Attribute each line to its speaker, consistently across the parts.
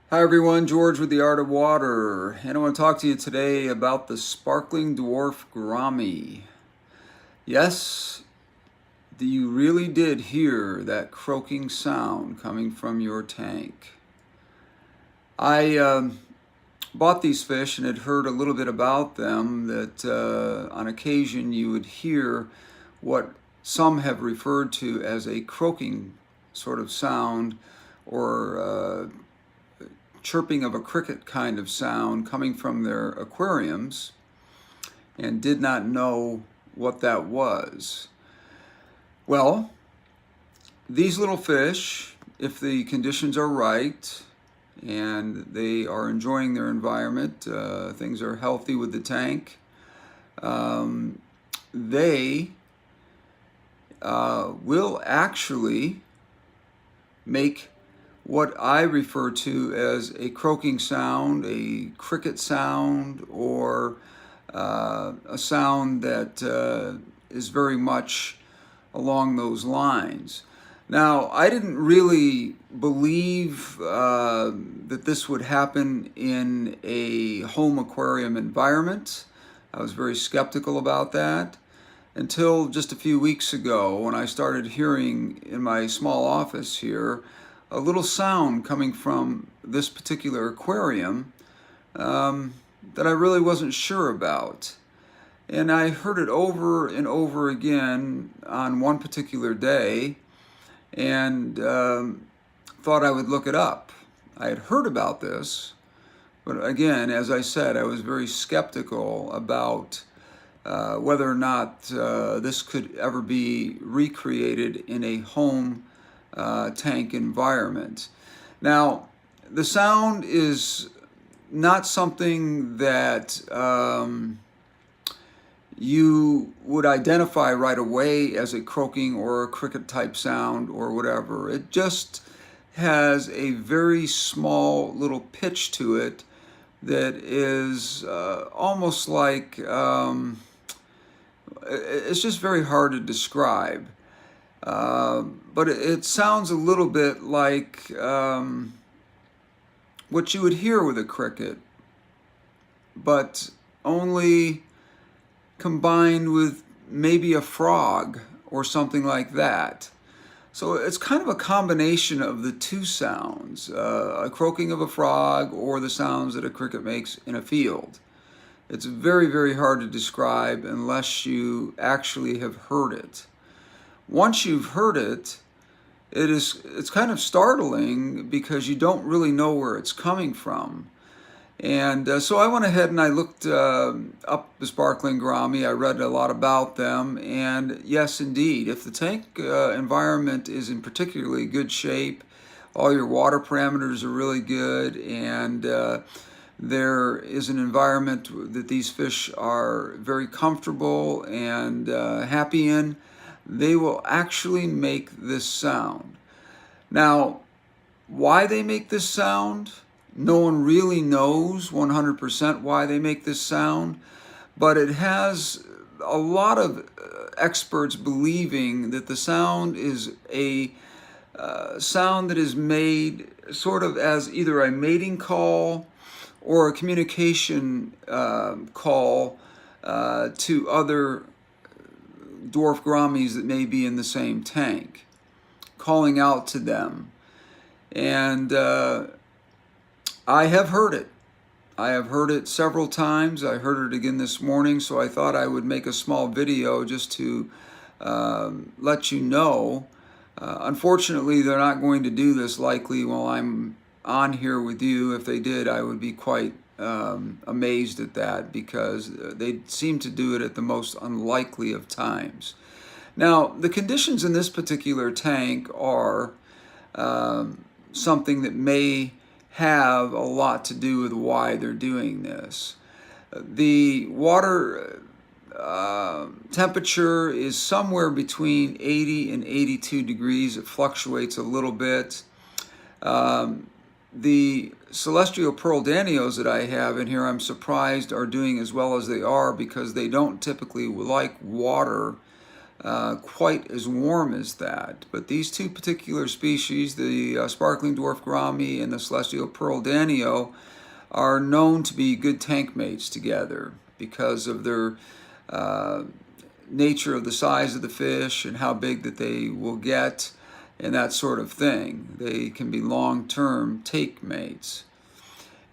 Speaker 1: Hi everyone, George with the Art of Water, and I want to talk to you today about the sparkling dwarf gourami. Yes, you really did hear that croaking sound coming from your tank. I bought these fish and had heard a little bit about them, that on occasion you would hear what some have referred to as a croaking sort of sound, or chirping of a cricket kind of sound coming from their aquariums, and did not know what that was. Well, these little fish, if the conditions are right and they are enjoying their environment, things are healthy with the tank, they will actually make what I refer to as a croaking sound, a cricket sound, or a sound that is very much along those lines. Now, I didn't really believe that this would happen in a home aquarium environment. I was very skeptical about that until just a few weeks ago, when I started hearing in my small office here a little sound coming from this particular aquarium that I really wasn't sure about. And I heard it over and over again on one particular day, and thought I would look it up. I had heard about this, but again, as I said, I was very skeptical about whether or not this could ever be recreated in a home tank environment. Now, the sound is not something that you would identify right away as a croaking or a cricket type sound or whatever. It just has a very small little pitch to it that is almost like, it's just very hard to describe. But it sounds a little bit like what you would hear with a cricket, but only combined with maybe a frog or something like that. So it's kind of a combination of the two sounds, a croaking of a frog or the sounds that a cricket makes in a field. It's very, very hard to describe unless you actually have heard it. Once you've heard it, it's kind of startling because you don't really know where it's coming from. And so I went ahead and I looked up the sparkling gourami. I read a lot about them, and yes, indeed, if the tank environment is in particularly good shape, all your water parameters are really good, and there is an environment that these fish are very comfortable and happy in, they will actually make this sound. Now, why they make this sound, no one really knows 100% why they make this sound, but it has a lot of experts believing that the sound is a sound that is made sort of as either a mating call or a communication call to other dwarf gouramis that may be in the same tank, calling out to them. And I have heard it. I have heard it several times. I heard it again this morning, so I thought I would make a small video just to let you know. Unfortunately, they're not going to do this likely while I'm on here with you. If they did, I would be quite amazed at that, because they seem to do it at the most unlikely of times. Now, the conditions in this particular tank are something that may have a lot to do with why they're doing this. The water temperature is somewhere between 80 and 82 degrees. It fluctuates a little bit. The celestial pearl danios that I have in here, I'm surprised are doing as well as they are, because they don't typically like water quite as warm as that. But these two particular species, the sparkling dwarf gourami and the celestial pearl danio, are known to be good tank mates together because of their nature of the size of the fish and how big that they will get and that sort of thing. They can be long-term tank mates.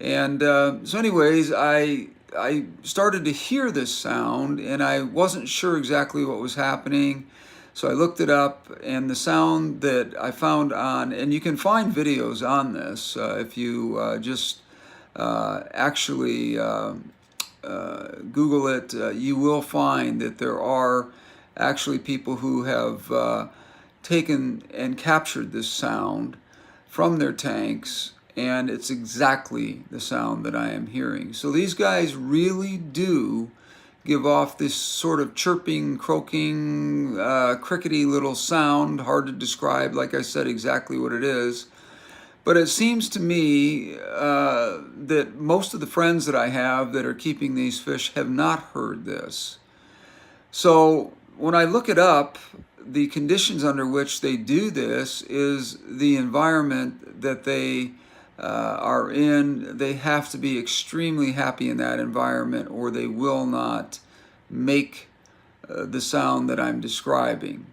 Speaker 1: And so anyways, I started to hear this sound and I wasn't sure exactly what was happening. So I looked it up, and the sound that I found on, and you can find videos on this if you just actually Google it, you will find that there are actually people who have taken and captured this sound from their tanks, and it's exactly the sound that I am hearing. So these guys really do give off this sort of chirping, croaking, crickety little sound, hard to describe, like I said, exactly what it is. But it seems to me that most of the friends that I have that are keeping these fish have not heard this. So when I look it up, the conditions under which they do this is the environment that they are in. They have to be extremely happy in that environment, or they will not make the sound that I'm describing.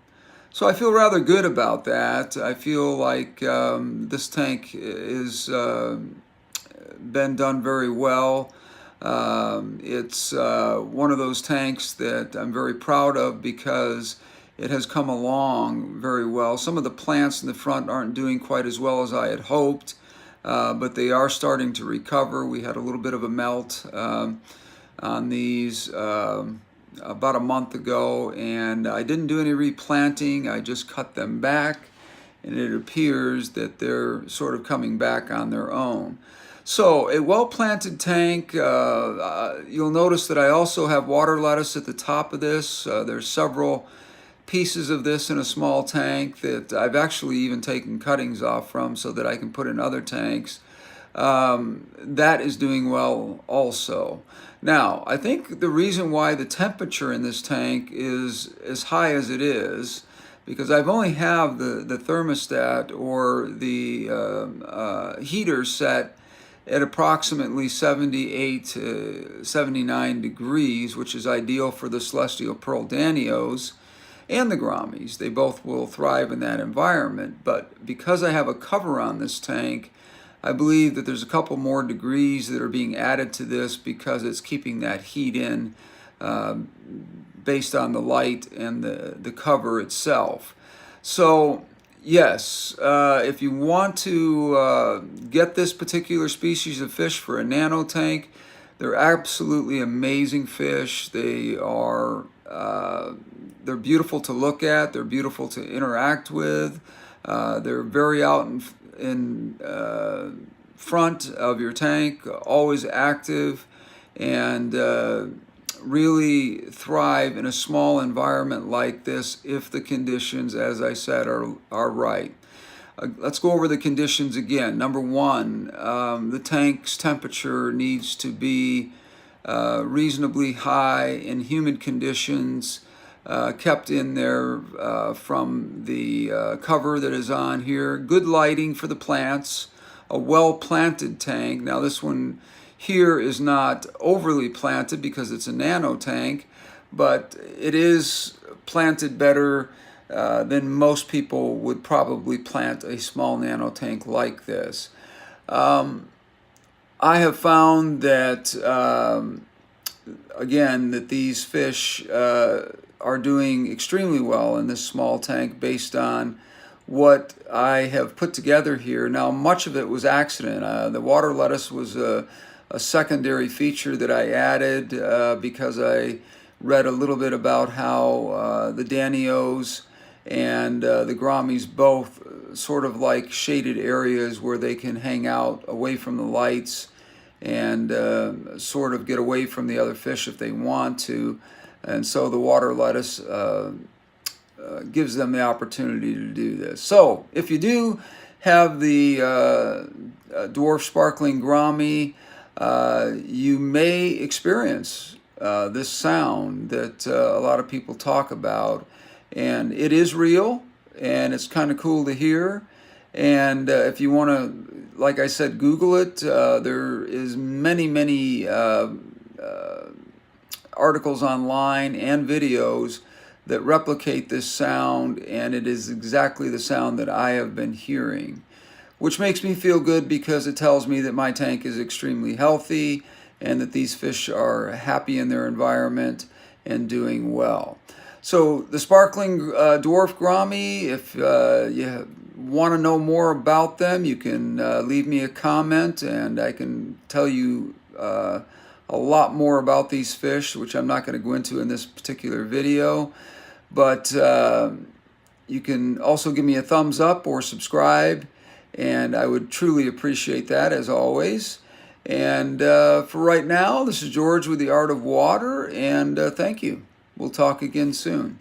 Speaker 1: So I feel rather good about that. I feel like this tank is been done very well. It's one of those tanks that I'm very proud of because it has come along very well. Some of the plants in the front aren't doing quite as well as I had hoped, but they are starting to recover. We had a little bit of a melt on these about a month ago, and I didn't do any replanting. I just cut them back, and it appears that they're sort of coming back on their own. So a well-planted tank, you'll notice that I also have water lettuce at the top of this. There's several pieces of this in a small tank that I've actually even taken cuttings off from so that I can put in other tanks. That is doing well also. Now, I think the reason why the temperature in this tank is as high as it is, because I've only have the thermostat or the heater set at approximately 78 to 79 degrees, which is ideal for the celestial pearl danios and the gouramis. They both will thrive in that environment. But because I have a cover on this tank, I believe that there's a couple more degrees that are being added to this because it's keeping that heat in based on the light and the cover itself. So yes, if you want to get this particular species of fish for a nano tank, they're absolutely amazing fish. They are they're beautiful to look at. They're beautiful to interact with. They're very out in front of your tank, always active, and really thrive in a small environment like this if the conditions, as I said, are right. Let's go over the conditions again. Number one, the tank's temperature needs to be reasonably high in humid conditions, kept in there from the cover that is on here. Good lighting for the plants, a well-planted tank. Now this one here is not overly planted because it's a nano tank, but it is planted better than most people would probably plant a small nano tank like this. I have found that, again, that these fish are doing extremely well in this small tank based on what I have put together here. Now, much of it was accident. The water lettuce was a secondary feature that I added because I read a little bit about how the danios and the gouramis both sort of like shaded areas where they can hang out away from the lights and sort of get away from the other fish if they want to. And so the water lettuce gives them the opportunity to do this. So if you do have the dwarf sparkling gourami, you may experience this sound that a lot of people talk about. And it is real, and it's kind of cool to hear. And if you want to, like I said, Google it. There is many articles online and videos that replicate this sound, and it is exactly the sound that I have been hearing, which makes me feel good because it tells me that my tank is extremely healthy and that these fish are happy in their environment and doing well. So the sparkling dwarf gourami, if you want to know more about them, you can leave me a comment and I can tell you a lot more about these fish, which I'm not going to go into in this particular video. But you can also give me a thumbs up or subscribe, and I would truly appreciate that, as always. And for right now, this is George with the Art of Water, and thank you. We'll talk again soon.